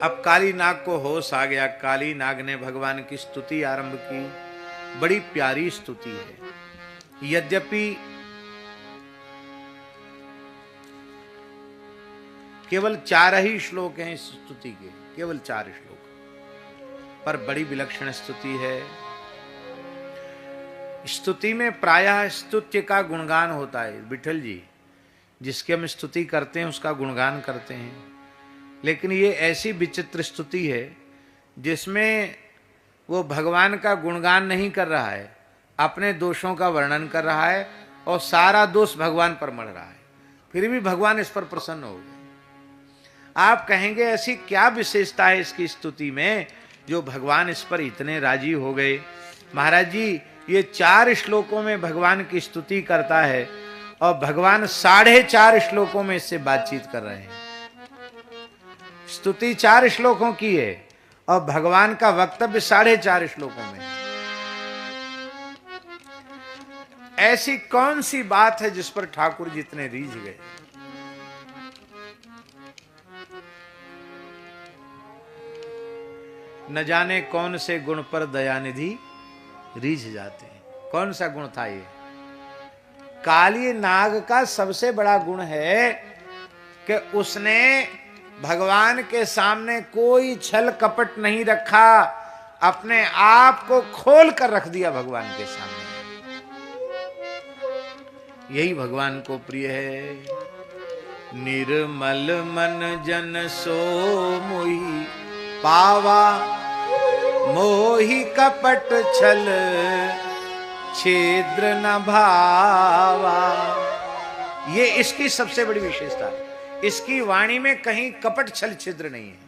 अब काली नाग को होश आ गया। काली नाग ने भगवान की स्तुति आरंभ की। बड़ी प्यारी स्तुति है। यद्यपि केवल 4 ही श्लोक हैं इस स्तुति के, केवल 4 श्लोक, पर बड़ी विलक्षण स्तुति है। स्तुति में प्रायः स्तुत्य का गुणगान होता है। विठल जी जिसकी हम स्तुति करते हैं उसका गुणगान करते हैं, लेकिन ये ऐसी विचित्र स्तुति है जिसमें वो भगवान का गुणगान नहीं कर रहा है, अपने दोषों का वर्णन कर रहा है और सारा दोष भगवान पर मढ़ रहा है। फिर भी भगवान इस पर प्रसन्न हो गए। आप कहेंगे ऐसी क्या विशेषता है इसकी स्तुति में जो भगवान इस पर इतने राजी हो गए। महाराज जी ये 4 श्लोकों में भगवान की स्तुति करता है और भगवान 4.5 श्लोकों में इससे बातचीत कर रहे हैं। स्तुति 4 श्लोकों की है और भगवान का वक्तव्य 4.5 श्लोकों में। ऐसी कौन सी बात है जिस पर ठाकुर जी इतने रीझ गए। न जाने कौन से गुण पर दयानिधि रीझ जाते हैं। कौन सा गुण था ये। काली नाग का सबसे बड़ा गुण है कि उसने भगवान के सामने कोई छल कपट नहीं रखा, अपने आप को खोल कर रख दिया भगवान के सामने। यही भगवान को प्रिय है। निर्मल मन जन सो मोहि पावा, मोहि कपट छल छिद्र न भावा। ये इसकी सबसे बड़ी विशेषता है। इसकी वाणी में कहीं कपट छल छिद्र नहीं है।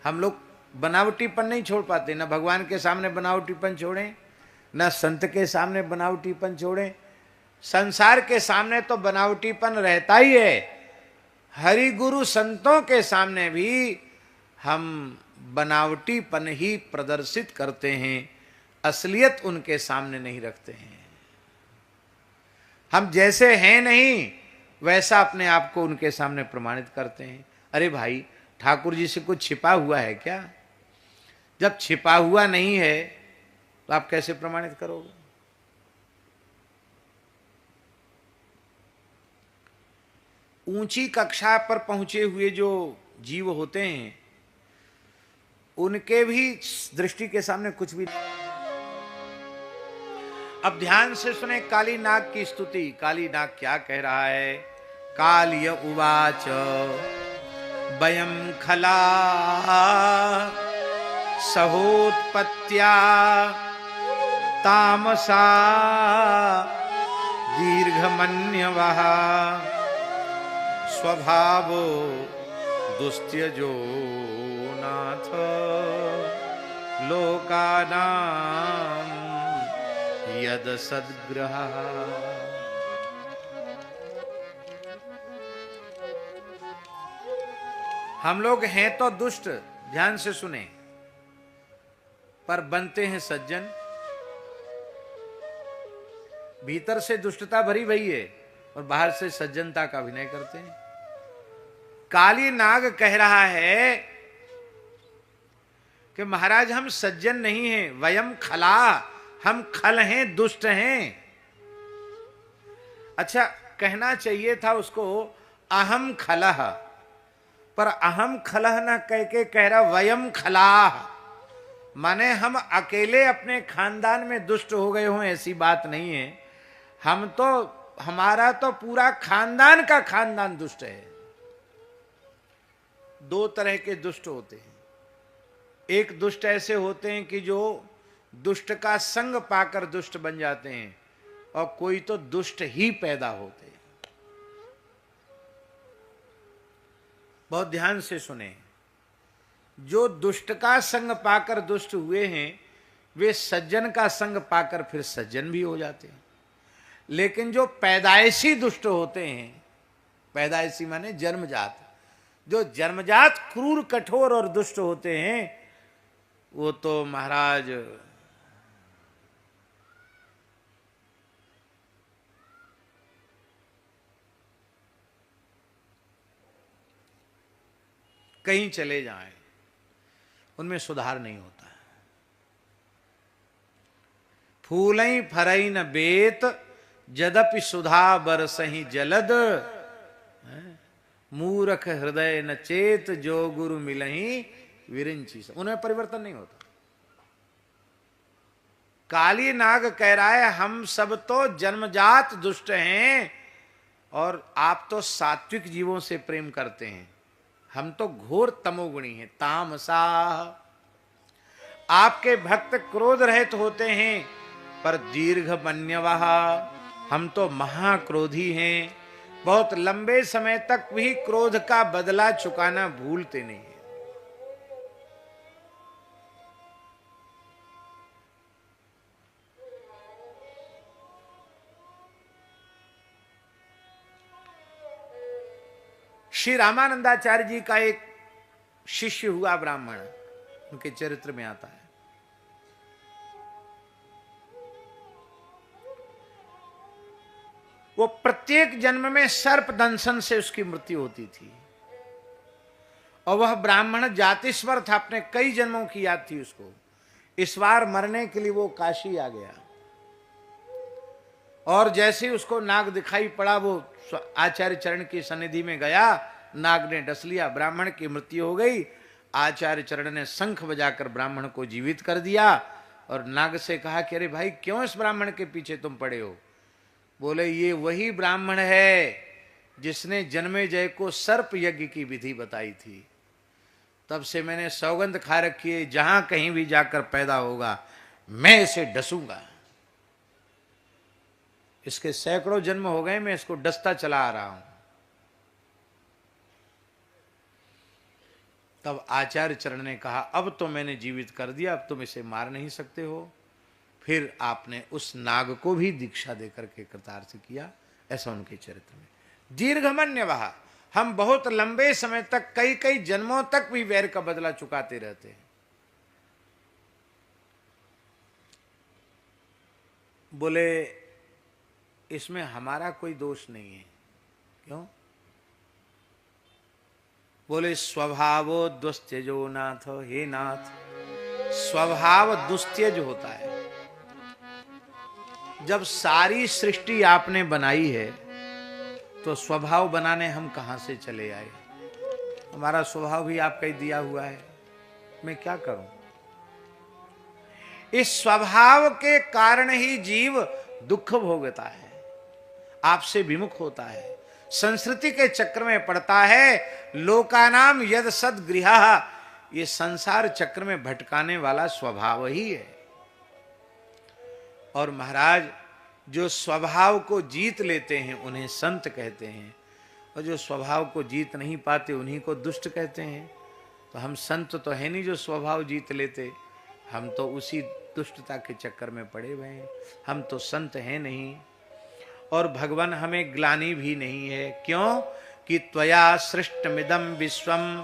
हम लोग बनावटीपन नहीं छोड़ पाते, ना भगवान के सामने बनावटीपन छोड़ें, ना संत के सामने बनावटीपन छोड़ें। संसार के सामने तो बनावटीपन रहता ही है। हरि गुरु संतों के सामने भी हम बनावटीपन ही प्रदर्शित करते हैं, असलियत उनके सामने नहीं रखते हैं। हम जैसे हैं नहीं वैसा अपने आप को उनके सामने प्रमाणित करते हैं। अरे भाई ठाकुर जी से कुछ छिपा हुआ है क्या। जब छिपा हुआ नहीं है तो आप कैसे प्रमाणित करोगे। ऊंची कक्षा पर पहुंचे हुए जो जीव होते हैं उनके भी दृष्टि के सामने कुछ भी। अब ध्यान से सुने काली नाग की स्तुति। काली नाग क्या कह रहा है। काल्य उवाच वयं खला सहोत्पत्त्या तामसा दीर्घमन्यवः स्वभावो दुस्त्यजो नाथ लोकानां यद सद्ग्रह। हम लोग हैं तो दुष्ट, ध्यान से सुने, पर बनते हैं सज्जन। भीतर से दुष्टता भरी भई है और बाहर से सज्जनता का अभिनय करते हैं। काली नाग कह रहा है कि महाराज हम सज्जन नहीं हैं, वयम खला, हम खल हैं, दुष्ट हैं। अच्छा कहना चाहिए था उसको अहम खलह, पर अहम खलह ना कह के कह रहा वयम खलाह। माने हम अकेले अपने खानदान में दुष्ट हो गए हों ऐसी बात नहीं है। हम तो, हमारा तो पूरा खानदान का खानदान दुष्ट है। 2 तरह के दुष्ट होते हैं। एक दुष्ट ऐसे होते हैं कि जो दुष्ट का संग पाकर दुष्ट बन जाते हैं, और कोई तो दुष्ट ही पैदा होते हैं। बहुत ध्यान से सुने। जो दुष्ट का संग पाकर दुष्ट हुए हैं वे सज्जन का संग पाकर फिर सज्जन भी हो जाते हैं। लेकिन जो पैदाइशी दुष्ट होते हैं, पैदाइशी माने जन्मजात, जो जन्मजात क्रूर कठोर और दुष्ट होते हैं वो तो महाराज कहीं चले जाएं, उनमें सुधार नहीं होता है। फूलई फरई न बेत जदपि सुधा बरसही जलद, मूर्ख हृदय न चेत जो गुरु मिलही विरिंची। उनमें परिवर्तन नहीं होता। काली नाग कह रहा है हम सब तो जन्मजात दुष्ट हैं और आप तो सात्विक जीवों से प्रेम करते हैं, हम तो घोर तमोगुणी हैं, तामसा। आपके भक्त क्रोध रहित होते हैं पर दीर्घ मन्यवः, हम तो महाक्रोधी हैं, बहुत लंबे समय तक भी क्रोध का बदला चुकाना भूलते नहीं है। श्री रामानंदाचार्य जी का एक शिष्य हुआ ब्राह्मण, उनके चरित्र में आता है। वो प्रत्येक जन्म में सर्प दंशन से उसकी मृत्यु होती थी और वह ब्राह्मण जातिस्वर था, अपने कई जन्मों की याद थी उसको। इस बार मरने के लिए वो काशी आ गया और जैसे ही उसको नाग दिखाई पड़ा वो आचार्य चरण की सन्निधि में गया, नाग ने डस लिया, ब्राह्मण की मृत्यु हो गई। आचार्य चरण ने शंख बजाकर ब्राह्मण को जीवित कर दिया और नाग से कहा कि अरे भाई क्यों इस ब्राह्मण के पीछे तुम पड़े हो? बोले ये वही ब्राह्मण है जिसने जन्मेजय को सर्प यज्ञ की विधि बताई थी। तब से मैंने सौगंध खा रखी है, जहां कहीं भी जाकर पैदा होगा मैं इसे डसूंगा। इसके सैकड़ों जन्म हो गए, मैं इसको डसता चला आ रहा हूं। तब आचार्य चरण ने कहा अब तो मैंने जीवित कर दिया, अब तुम इसे मार नहीं सकते हो। फिर आपने उस नाग को भी दीक्षा देकर के कृतार्थ किया। ऐसा उनके चरित्र में। दीर्घमन्यवः, हम बहुत लंबे समय तक, कई कई जन्मों तक भी वैर का बदला चुकाते रहते हैं। बोले इसमें हमारा कोई दोष नहीं है। क्यों? बोले स्वभावो दुस्त्यजो नाथ, हे नाथ स्वभाव दुस्त्यज होता है। जब सारी सृष्टि आपने बनाई है तो स्वभाव बनाने हम कहां से चले आए? हमारा स्वभाव भी आपका ही दिया हुआ है, मैं क्या करूं? इस स्वभाव के कारण ही जीव दुख भोगता है, आपसे विमुख होता है, संस्कृति के चक्र में पड़ता है। लोकानाम यद सद्गृहा, ये संसार चक्र में भटकाने वाला स्वभाव ही है। और महाराज जो स्वभाव को जीत लेते हैं उन्हें संत कहते हैं, और जो स्वभाव को जीत नहीं पाते उन्हीं को दुष्ट कहते हैं। तो हम संत तो है नहीं जो स्वभाव जीत लेते, हम तो उसी दुष्टता के चक्कर में पड़े हुए हैं, हम तो संत हैं नहीं। और भगवान हमें ग्लानि भी नहीं है। क्यों? कि त्वया सृष्टमिदं विश्वम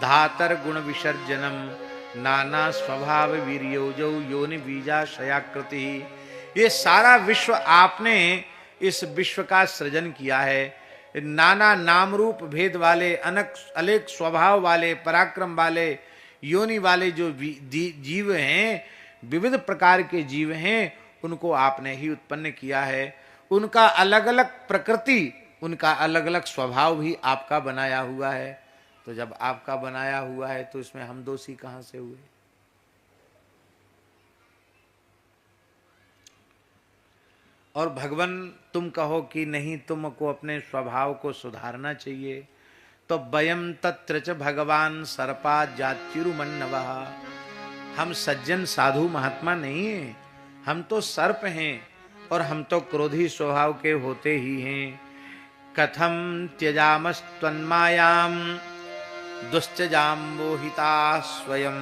धातर गुण विसर्जनम नाना स्वभाव वीर्योजौ योनि बीजाशयाकृति। ये सारा विश्व आपने इस विश्व का सृजन किया है। नाना नाम रूप भेद वाले, अनेक स्वभाव वाले, पराक्रम वाले, योनि वाले जो जीव हैं, विविध प्रकार के जीव हैं, उनको आपने ही उत्पन्न किया है। उनका अलग अलग प्रकृति, उनका अलग अलग स्वभाव भी आपका बनाया हुआ है। तो जब आपका बनाया हुआ है तो इसमें हम दोषी कहां से हुए? और भगवान तुम कहो कि नहीं, तुमको अपने स्वभाव को सुधारना चाहिए, तो वयम तत्र च भगवान सर्पा जात्युरुमन्नवः, हम सज्जन साधु महात्मा नहीं हैं, हम तो सर्प हैं और हम तो क्रोधी स्वभाव के होते ही हैं। कथम त्यजामस्त्वन्मायाम दुश्चजाम मोहिता स्वयं।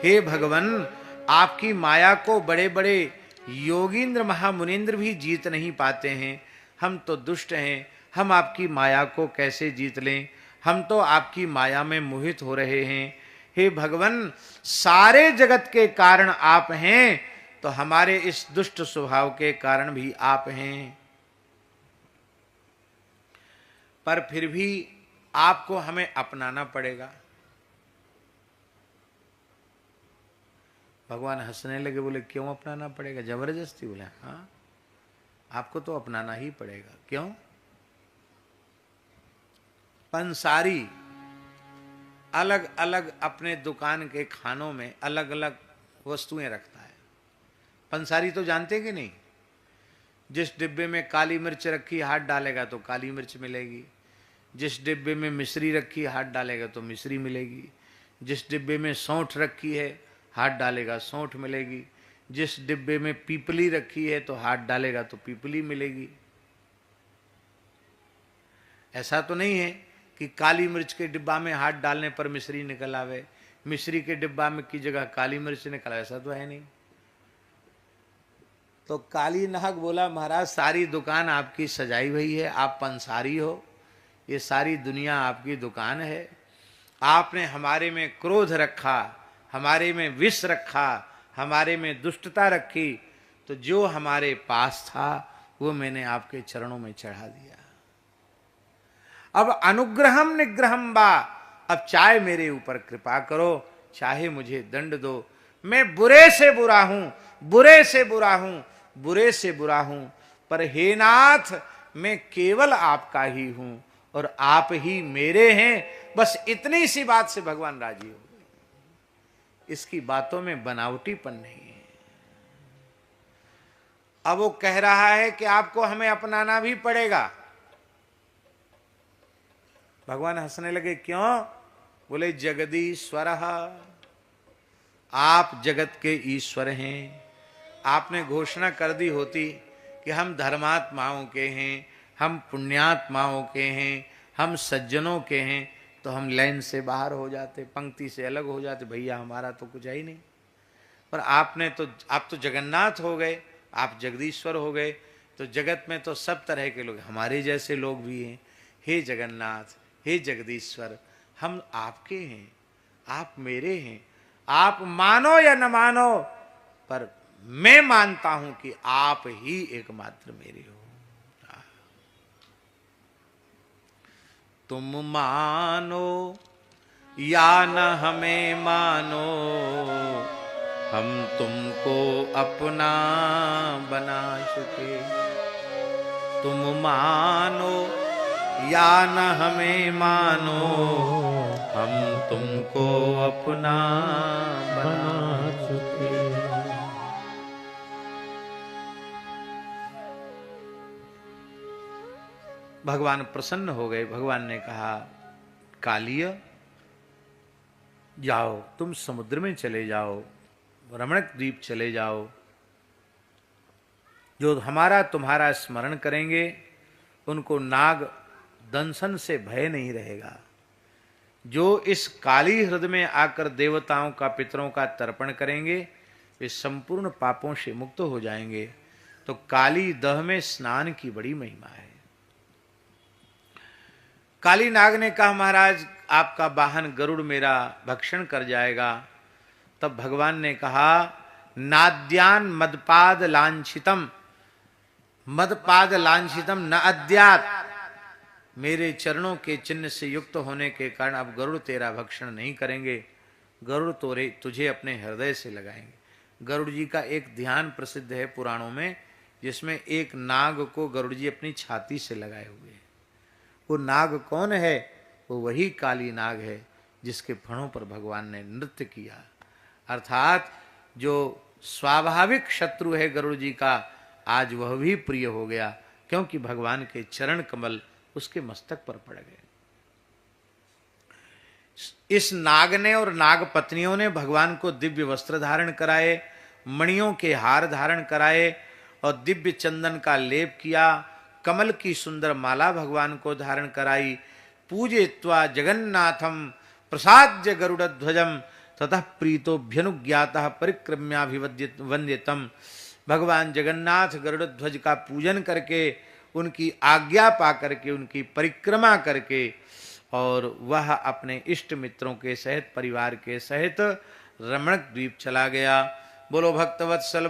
हे भगवान, आपकी माया को बड़े बड़े योगींद्र महामुनीन्द्र भी जीत नहीं पाते हैं, हम तो दुष्ट हैं, हम आपकी माया को कैसे जीत लें? हम तो आपकी माया में मोहित हो रहे हैं। हे भगवान, सारे जगत के कारण आप हैं, तो हमारे इस दुष्ट स्वभाव के कारण भी आप हैं। पर फिर भी आपको हमें अपनाना पड़ेगा। भगवान हंसने लगे, बोले क्यों अपनाना पड़ेगा? जबरदस्ती? बोले हाँ, आपको तो अपनाना ही पड़ेगा। क्यों? पंसारी अलग अलग अपने दुकान के खानों में अलग अलग वस्तुएं रखता है। पंसारी तो जानते कि नहीं? जिस डिब्बे में काली मिर्च रखी, हाथ डालेगा तो काली मिर्च मिलेगी। जिस डिब्बे में मिश्री रखी, हाथ डालेगा तो मिश्री मिलेगी। जिस डिब्बे में सौंठ रखी है, हाथ डालेगा सौंठ मिलेगी। जिस डिब्बे में पीपली रखी है तो हाथ डालेगा तो पीपली मिलेगी। ऐसा तो नहीं है कि काली मिर्च के डिब्बा में हाथ डालने पर मिश्री निकल आवे, मिश्री के डिब्बा में की जगह काली मिर्च निकल आवे। ऐसा तो है नहीं। तो काली नाग बोला, महाराज सारी दुकान आपकी सजाई हुई है, आप पंसारी हो, ये सारी दुनिया आपकी दुकान है। आपने हमारे में क्रोध रखा, हमारे में विष रखा, हमारे में दुष्टता रखी, तो जो हमारे पास था वो मैंने आपके चरणों में चढ़ा दिया। अब अनुग्रहम निग्रहम बा, अब चाहे मेरे ऊपर कृपा करो, चाहे मुझे दंड दो। मैं बुरे से बुरा हूं, बुरे से बुरा हूं, बुरे से बुरा हूं, पर हे नाथ मैं केवल आपका ही हूं और आप ही मेरे हैं। बस इतनी सी बात से भगवान राजी हो गए। इसकी बातों में बनावटीपन नहीं है। अब वो कह रहा है कि आपको हमें अपनाना भी पड़ेगा। भगवान हंसने लगे, क्यों? बोले जगदीश्वर, आप जगत के ईश्वर हैं। आपने घोषणा कर दी होती कि हम धर्मात्माओं के हैं, हम पुण्यात्माओं के हैं, हम सज्जनों के हैं, तो हम लाइन से बाहर हो जाते, पंक्ति से अलग हो जाते, भैया हमारा तो कुछ है ही नहीं। पर आपने तो, आप तो जगन्नाथ हो गए, आप जगदीश्वर हो गए, तो जगत में तो सब तरह के लोग, हमारे जैसे लोग भी हैं। हे जगन्नाथ, हे जगदीश्वर, हम आपके हैं, आप मेरे हैं। आप मानो या न मानो, पर मैं मानता हूं कि आप ही एकमात्र मेरे हो। तुम मानो या न हमें मानो, हम तुमको अपना बना चुके। तुम मानो या न हमें मानो, हम तुमको अपना बना चुके। भगवान प्रसन्न हो गए। भगवान ने कहा, कालिय जाओ, तुम समुद्र में चले जाओ, रमणक द्वीप चले जाओ। जो हमारा तुम्हारा स्मरण करेंगे उनको नाग दंशन से भय नहीं रहेगा। जो इस काली हृदय में आकर देवताओं का, पितरों का तर्पण करेंगे, वे संपूर्ण पापों से मुक्त हो जाएंगे। तो काली दह में स्नान की बड़ी महिमा है। काली नाग ने कहा, महाराज आपका वाहन गरुड़ मेरा भक्षण कर जाएगा। तब भगवान ने कहा, नाद्यान मदपाद लांछितम, मदपाद लांछितम न अद्यात। मेरे चरणों के चिन्ह से युक्त होने के कारण अब गरुड़ तेरा भक्षण नहीं करेंगे। गरुड़ तोरे तुझे अपने हृदय से लगाएंगे। गरुड़ जी का एक ध्यान प्रसिद्ध है पुराणों में, जिसमें एक नाग को गरुड़ जी अपनी छाती से लगाए हुए हैं। वो नाग कौन है? वो वही काली नाग है जिसके फणों पर भगवान ने नृत्य किया। अर्थात जो स्वाभाविक शत्रु है गरुड़ जी का, आज वह भी प्रिय हो गया, क्योंकि भगवान के चरण कमल उसके मस्तक पर पड़ गए। इस नाग ने और नाग पत्नियों ने भगवान को दिव्य वस्त्र धारण कराए, मणियों के हार धारण कराए और दिव्य चंदन का लेप किया। कमल की सुंदर माला भगवान को धारण कराई। पूजयित्वा जगन्नाथम प्रसाद्य गरुड़ध्वजम ततः प्रीतोभ्यनुज्ञातः परिक्रम्याभिवंद्यतम। भगवान जगन्नाथ गरुड़ध्वज का पूजन करके, उनकी आज्ञा पा करके, उनकी परिक्रमा करके, और वह अपने इष्ट मित्रों के सहित, परिवार के सहित रमणक द्वीप चला गया। बोलो भक्तवत्सल